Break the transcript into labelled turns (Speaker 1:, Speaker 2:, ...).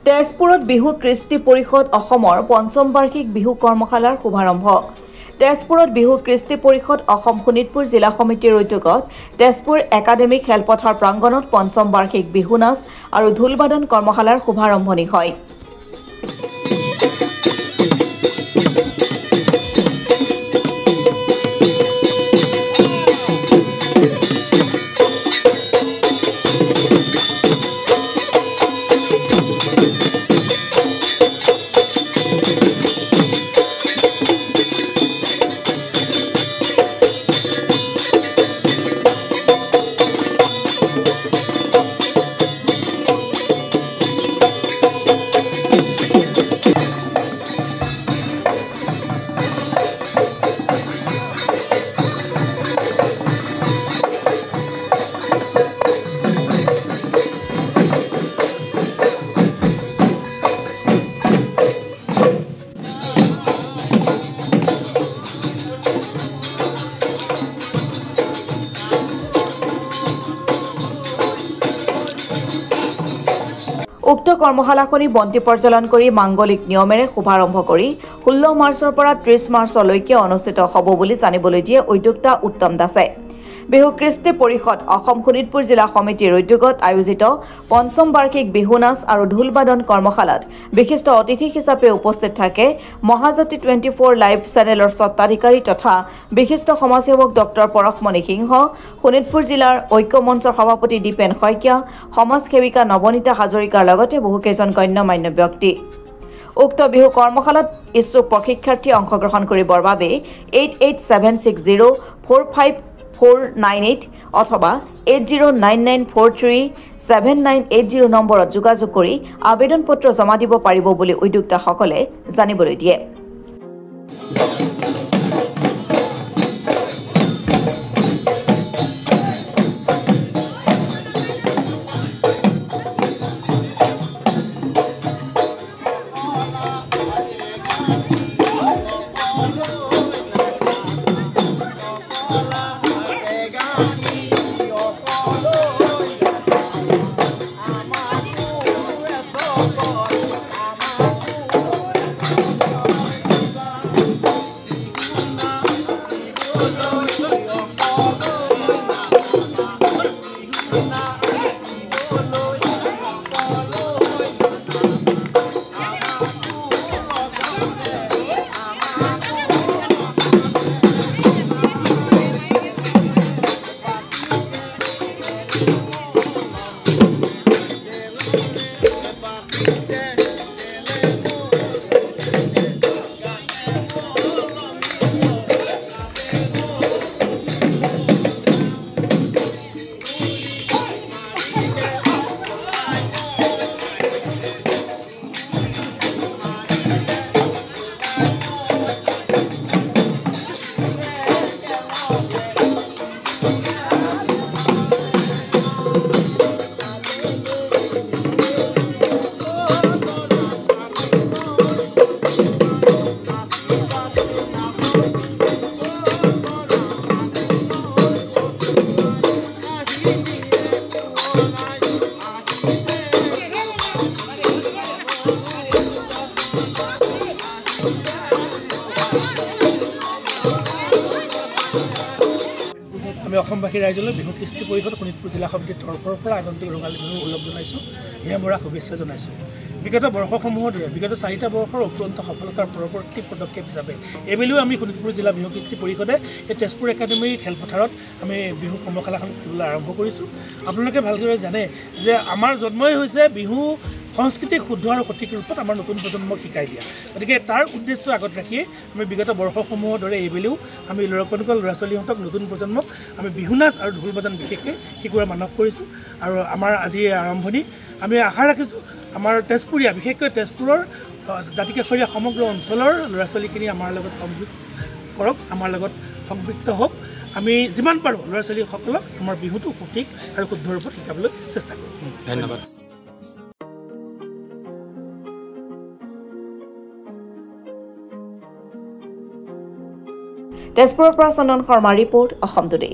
Speaker 1: তেজপুৰত বিহু কৃষ্টি পৰিষদ অসমৰ পঞ্চম বাৰ্ষিক বিহু কৰ্মশালাৰ শুভাৰম্ভ। তেজপুৰত বিহু কৃষ্টি পৰিষদ অসম শোণিতপুৰ জিলা সমিতিৰ উদ্যোগত তেজপুৰ একাডেমিক খেলপথাৰ প্ৰাংগণত পঞ্চম বাৰ্ষিক বিহু নাচ আৰু ঢোলবাদন কৰ্মশালাৰ শুভাৰম্ভণি হয়। উক্ত কৰ্মশালাখনি বন্তি প্ৰজ্বলন কৰি মাংগলিক নিয়মেৰে শুভাৰম্ভ কৰি 16 মাৰ্চৰ পৰা 30 মাৰ্চলৈকে অনুষ্ঠিত হ'ব বুলি জানিবলৈ দিয়ে উদ্যোক্তা উত্তম দাসে। বিহু কৃষ্টি পৰিষদ অসম শোণিতপুৰ জিলা সমিতিৰ উদ্যোগত আয়োজিত পঞ্চম বাৰ্ষিক বিহু নাচ আৰু ঢোলবাদন কৰ্মশালাত বিশিষ্ট অতিথি হিচাপে উপস্থিত থাকে মহাজাতি 24 লাইভ চেনেলৰ স্বত্বাধিকাৰী তথা বিশিষ্ট সমাজসেৱক ডক্টৰ পৰশমণি সিংহ, শোণিতপুৰ জিলাৰ ঐক্য মঞ্চৰ সভাপতি দীপেন শইকীয়া, সমাজসেৱিকা নৱনীতা হাজৰিকাৰ লগতে বহুকেইজন গণ্যমান্য ব্যক্তি। উক্ত বিহু কৰ্মশালাত ইচ্ছুক প্ৰশিক্ষাৰ্থী অংশগ্ৰহণ কৰিবৰ বাবে 8876045498 অথবা 8099437980 নম্বৰত যোগাযোগ কৰি আবেদন পত্ৰ জমা দিব পাৰিব বুলি উদ্যোক্তাসকলে জানিবলৈ দিয়ে।
Speaker 2: আমি অসমবাসী ৰাইজলৈ বিহু কৃষ্টি পৰিষদ শোণিতপুৰ জিলা সমিতিৰ তৰফৰ পৰা আগন্তুক ৰঙালী বিহুৰ ওলগ জনাইছোঁ। এয়া মোৰ শুভেচ্ছা জনাইছোঁ। বিগত বৰ্ষসমূহৰ দৰে বিগত 4টা বৰ্ষৰ অপূৰণীয় সফলতাৰ পৰৱৰ্তী পদক্ষেপ হিচাপে এইবেলিও আমি শোণিতপুৰ জিলা বিহু কৃষ্টি পৰিষদে এই তেজপুৰ একাডেমীৰ খেলপথাৰত আমি বিহু কৰ্মশালাখন কৰিবলৈ আৰম্ভ কৰিছোঁ। আপোনালোকে ভালদৰে জানে যে আমাৰ জন্মই হৈছে বিহু সংস্কৃতিক শুদ্ধ আৰু সঠিক ৰূপত আমাৰ নতুন প্ৰজন্মক শিকাই দিয়া। গতিকে তাৰ উদ্দেশ্য আগত ৰাখি আমি বিগত বৰ্ষসমূহৰ দৰে এইবেলিও আমি ল'ৰা ছোৱালীহঁতক নতুন প্ৰজন্মক আমি বিহু নাচ আৰু ঢোলবাদন বিশেষকৈ শিকোৱাৰ মানস কৰিছোঁ। আৰু আমাৰ আজি আৰম্ভণি আমি আশা ৰাখিছোঁ আমাৰ তেজপুৰীয়া বিশেষকৈ তেজপুৰৰ দাঁতিকাষৰীয়া সমগ্ৰ অঞ্চলৰ ল'ৰা ছোৱালীখিনি আমাৰ লগত সংযোগ কৰক, আমাৰ লগত সংপৃক্ত হওক। আমি যিমান পাৰোঁ ল'ৰা ছোৱালীসকলক আমাৰ বিহুটো সঠিক আৰু শুদ্ধ ৰূপত শিকাবলৈ চেষ্টা কৰোঁ।
Speaker 3: ধন্যবাদ।
Speaker 1: তেজপুৰৰ পৰা চন্দন শৰ্মা ৰিপৰ্ট, অসম টুডে।